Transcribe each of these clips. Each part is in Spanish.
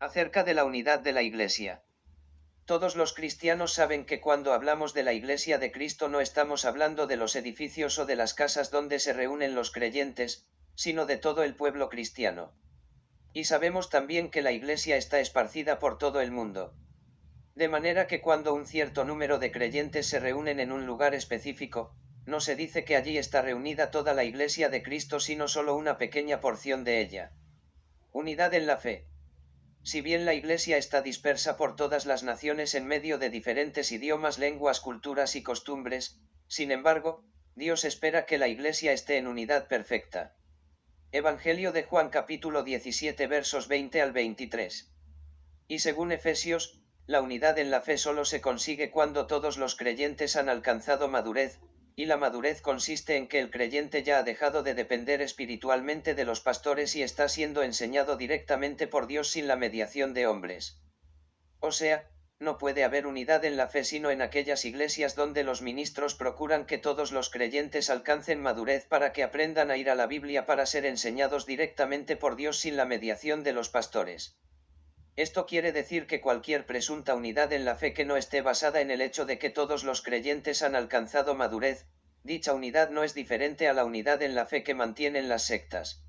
Acerca de la unidad de la Iglesia. Todos los cristianos saben que cuando hablamos de la Iglesia de Cristo no estamos hablando de los edificios o de las casas donde se reúnen los creyentes, sino de todo el pueblo cristiano. Y sabemos también que la Iglesia está esparcida por todo el mundo. De manera que cuando un cierto número de creyentes se reúnen en un lugar específico, no se dice que allí está reunida toda la Iglesia de Cristo sino solo una pequeña porción de ella. Unidad en la fe. Si bien la Iglesia está dispersa por todas las naciones en medio de diferentes idiomas, lenguas, culturas y costumbres, sin embargo, Dios espera que la Iglesia esté en unidad perfecta. Evangelio de Juan capítulo 17 versos 20 al 23. Y según Efesios, la unidad en la fe solo se consigue cuando todos los creyentes han alcanzado madurez, y la madurez consiste en que el creyente ya ha dejado de depender espiritualmente de los pastores y está siendo enseñado directamente por Dios sin la mediación de hombres. O sea, no puede haber unidad en la fe sino en aquellas iglesias donde los ministros procuran que todos los creyentes alcancen madurez para que aprendan a ir a la Biblia para ser enseñados directamente por Dios sin la mediación de los pastores. Esto quiere decir que cualquier presunta unidad en la fe que no esté basada en el hecho de que todos los creyentes han alcanzado madurez, dicha unidad no es diferente a la unidad en la fe que mantienen las sectas.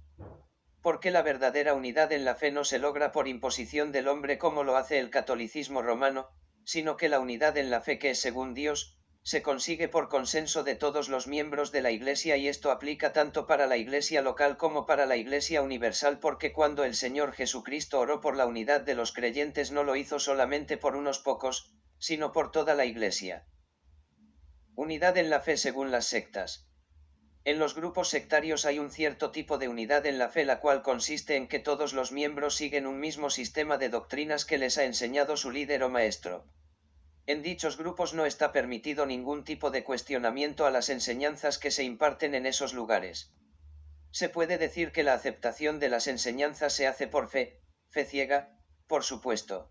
Porque la verdadera unidad en la fe no se logra por imposición del hombre como lo hace el catolicismo romano, sino que la unidad en la fe que es según Dios, se consigue por consenso de todos los miembros de la Iglesia, y esto aplica tanto para la Iglesia local como para la Iglesia universal, porque cuando el Señor Jesucristo oró por la unidad de los creyentes no lo hizo solamente por unos pocos, sino por toda la Iglesia. Unidad en la fe según las sectas. En los grupos sectarios hay un cierto tipo de unidad en la fe, la cual consiste en que todos los miembros siguen un mismo sistema de doctrinas que les ha enseñado su líder o maestro. En dichos grupos no está permitido ningún tipo de cuestionamiento a las enseñanzas que se imparten en esos lugares. Se puede decir que la aceptación de las enseñanzas se hace por fe ciega, por supuesto.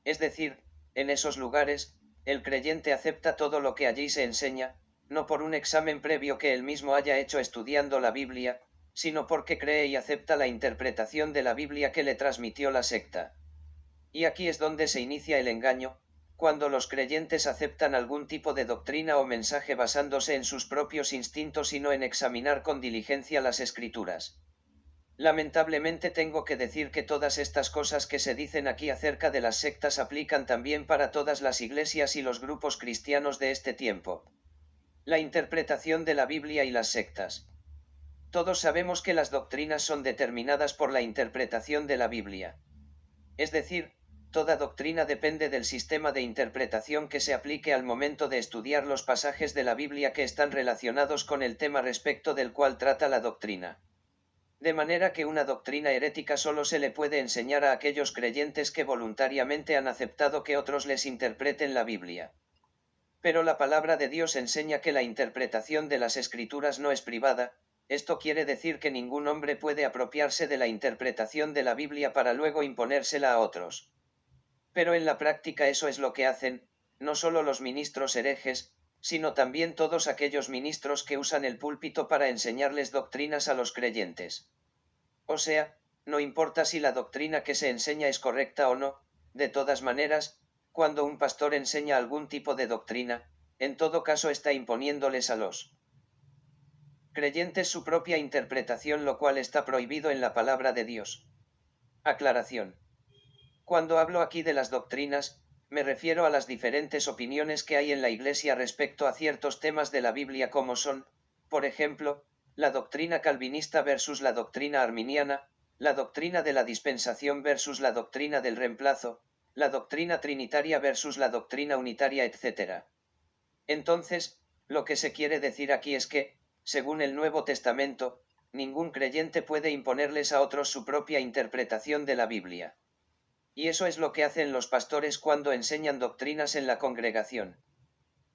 Es decir, en esos lugares, el creyente acepta todo lo que allí se enseña, no por un examen previo que él mismo haya hecho estudiando la Biblia, sino porque cree y acepta la interpretación de la Biblia que le transmitió la secta. Y aquí es donde se inicia el engaño, cuando los creyentes aceptan algún tipo de doctrina o mensaje basándose en sus propios instintos y no en examinar con diligencia las Escrituras. Lamentablemente tengo que decir que todas estas cosas que se dicen aquí acerca de las sectas aplican también para todas las iglesias y los grupos cristianos de este tiempo. La interpretación de la Biblia y las sectas. Todos sabemos que las doctrinas son determinadas por la interpretación de la Biblia. Es decir, toda doctrina depende del sistema de interpretación que se aplique al momento de estudiar los pasajes de la Biblia que están relacionados con el tema respecto del cual trata la doctrina. De manera que una doctrina herética solo se le puede enseñar a aquellos creyentes que voluntariamente han aceptado que otros les interpreten la Biblia. Pero la palabra de Dios enseña que la interpretación de las Escrituras no es privada. Esto quiere decir que ningún hombre puede apropiarse de la interpretación de la Biblia para luego imponérsela a otros. Pero en la práctica eso es lo que hacen, no solo los ministros herejes, sino también todos aquellos ministros que usan el púlpito para enseñarles doctrinas a los creyentes. O sea, no importa si la doctrina que se enseña es correcta o no, de todas maneras, cuando un pastor enseña algún tipo de doctrina, en todo caso está imponiéndoles a los creyentes su propia interpretación, lo cual está prohibido en la palabra de Dios. Aclaración. Cuando hablo aquí de las doctrinas, me refiero a las diferentes opiniones que hay en la Iglesia respecto a ciertos temas de la Biblia, como son, por ejemplo, la doctrina calvinista versus la doctrina arminiana, la doctrina de la dispensación versus la doctrina del reemplazo, la doctrina trinitaria versus la doctrina unitaria, etc. Entonces, lo que se quiere decir aquí es que, según el Nuevo Testamento, ningún creyente puede imponerles a otros su propia interpretación de la Biblia. Y eso es lo que hacen los pastores cuando enseñan doctrinas en la congregación.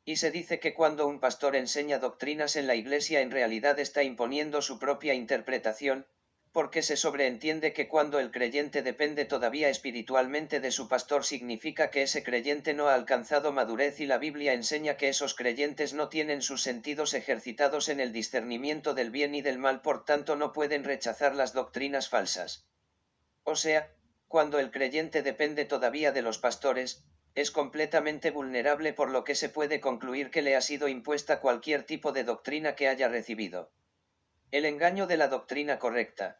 Y se dice que cuando un pastor enseña doctrinas en la iglesia en realidad está imponiendo su propia interpretación, porque se sobreentiende que cuando el creyente depende todavía espiritualmente de su pastor significa que ese creyente no ha alcanzado madurez, y la Biblia enseña que esos creyentes no tienen sus sentidos ejercitados en el discernimiento del bien y del mal, por tanto no pueden rechazar las doctrinas falsas. O sea, Cuando el creyente depende todavía de los pastores, es completamente vulnerable, por lo que se puede concluir que le ha sido impuesta cualquier tipo de doctrina que haya recibido. El engaño de la doctrina correcta.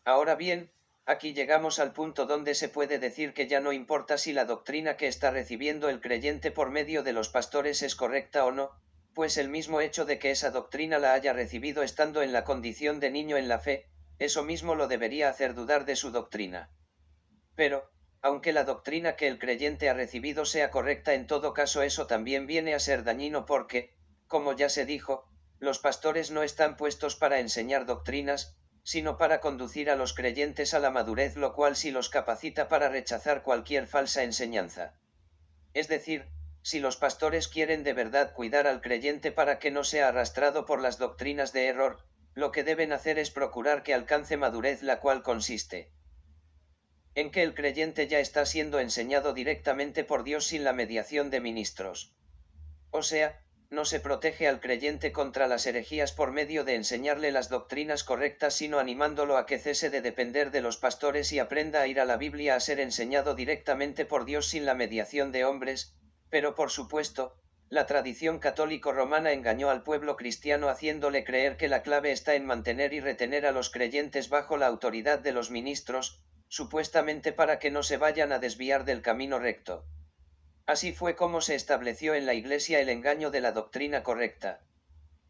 Ahora bien, aquí llegamos al punto donde se puede decir que ya no importa si la doctrina que está recibiendo el creyente por medio de los pastores es correcta o no, pues el mismo hecho de que esa doctrina la haya recibido estando en la condición de niño en la fe, eso mismo lo debería hacer dudar de su doctrina. Pero, aunque la doctrina que el creyente ha recibido sea correcta, en todo caso eso también viene a ser dañino porque, como ya se dijo, los pastores no están puestos para enseñar doctrinas, sino para conducir a los creyentes a la madurez, lo cual sí los capacita para rechazar cualquier falsa enseñanza. Es decir, si los pastores quieren de verdad cuidar al creyente para que no sea arrastrado por las doctrinas de error, lo que deben hacer es procurar que alcance madurez, la cual consiste en que el creyente ya está siendo enseñado directamente por Dios sin la mediación de ministros. O sea, no se protege al creyente contra las herejías por medio de enseñarle las doctrinas correctas, sino animándolo a que cese de depender de los pastores y aprenda a ir a la Biblia, a ser enseñado directamente por Dios sin la mediación de hombres. Pero por supuesto, la tradición católico-romana engañó al pueblo cristiano haciéndole creer que la clave está en mantener y retener a los creyentes bajo la autoridad de los ministros, supuestamente para que no se vayan a desviar del camino recto. Así fue como se estableció en la Iglesia el engaño de la doctrina correcta.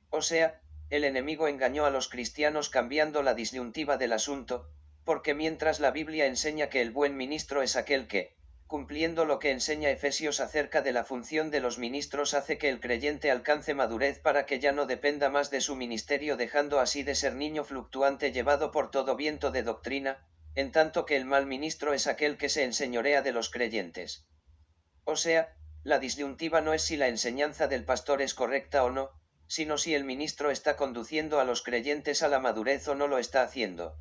O sea, el enemigo engañó a los cristianos cambiando la disyuntiva del asunto, porque mientras la Biblia enseña que el buen ministro es aquel que, cumpliendo lo que enseña Efesios acerca de la función de los ministros, hace que el creyente alcance madurez para que ya no dependa más de su ministerio, dejando así de ser niño fluctuante llevado por todo viento de doctrina, en tanto que el mal ministro es aquel que se enseñorea de los creyentes. O sea, la disyuntiva no es si la enseñanza del pastor es correcta o no, sino si el ministro está conduciendo a los creyentes a la madurez o no lo está haciendo.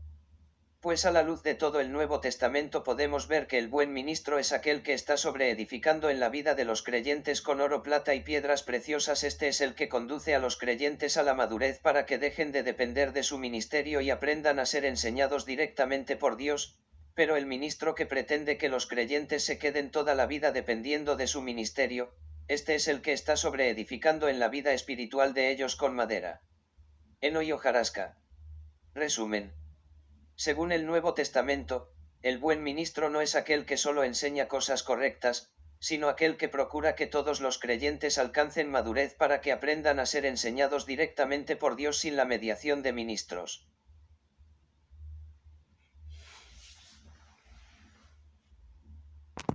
Pues a la luz de todo el Nuevo Testamento podemos ver que el buen ministro es aquel que está sobreedificando en la vida de los creyentes con oro, plata y piedras preciosas. Este es el que conduce a los creyentes a la madurez para que dejen de depender de su ministerio y aprendan a ser enseñados directamente por Dios. Pero el ministro que pretende que los creyentes se queden toda la vida dependiendo de su ministerio, este es el que está sobreedificando en la vida espiritual de ellos con madera. Eno Hojarasca. Resumen. Según el Nuevo Testamento, el buen ministro no es aquel que solo enseña cosas correctas, sino aquel que procura que todos los creyentes alcancen madurez para que aprendan a ser enseñados directamente por Dios sin la mediación de ministros.